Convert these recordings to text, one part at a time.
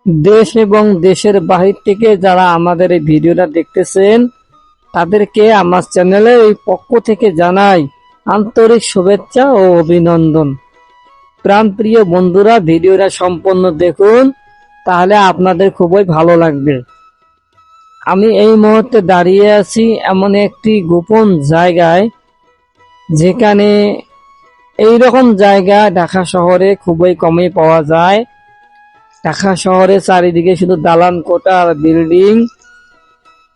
দেশ এবং দেশের বাহির থেকে যারা আমাদের এই ভিডিওটা দেখতেছেন তাদেরকে আমার চ্যানেলের এই পক্ষ থেকে জানাই আন্তরিক শুভেচ্ছা ও অভিনন্দন। প্রাণপ্রিয় বন্ধুরা, ভিডিওটা সম্পূর্ণ দেখুন, তাহলে আপনাদের খুবই ভালো লাগবে। আমি এই মুহূর্তে দাঁড়িয়ে আছি এমন একটি গোপন জায়গায়, যেখানে এই রকম জায়গা ঢাকা শহরে খুবই কমই পাওয়া যায়। ঢাকা শহরে চারিদিকে শুধু দালান কোঠা আর বিল্ডিং।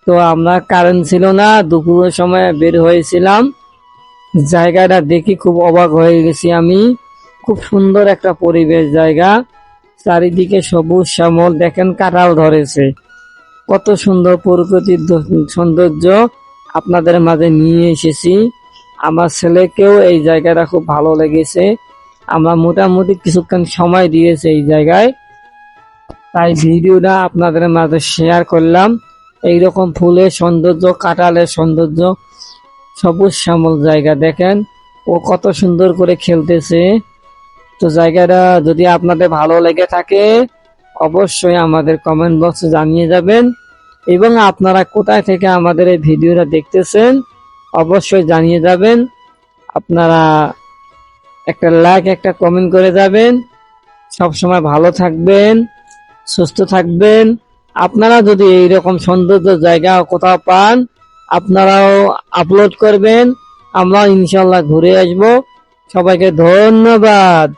তো আমরা কারেন্ট ছিল না, দুপুরের সময় বের হয়েছিলাম। জায়গাটা দেখি খুব অবাক হয়ে গেছি আমি। খুব সুন্দর একটা পরিবেশ জায়গা, চারিদিকে সবুজ শ্যামল, দেখেন কাঁঠাল ধরেছে। কত সুন্দর প্রকৃতির সৌন্দর্য আপনাদের মাঝে নিয়ে এসেছি। আমার ছেলেকেও এই জায়গাটা খুব ভালো লেগেছে। আমরা মোটামুটি কিছুক্ষণ সময় দিয়েছি এই জায়গায়, তাই ভিডিওটা আপনাদের মাঝে শেয়ার করলাম। এইরকম ফুলের সৌন্দর্য, কাঁঠালের সৌন্দর্য, সবুজ শ্যামল জায়গা দেখেন, ও কত সুন্দর করে খেলতেছে। তো জায়গাটা যদি আপনাদের ভালো লেগে থাকে অবশ্যই আমাদের কমেন্ট বক্সে জানিয়ে যাবেন, এবং আপনারা কোথায় থেকে আমাদের এই ভিডিওটা দেখতেছেন অবশ্যই জানিয়ে যাবেন। আপনারা একটা লাইক, একটা কমেন্ট করে যাবেন। সব সময় ভালো থাকবেন, সুস্থ থাকবেন। আপনারা যদি এইরকম সৌন্দর্য জায়গা কোথাও পান আপনারাও আপলোড করবেন, আমরা ইনশাল্লাহ ঘুরে আসব। সবাইকে ধন্যবাদ।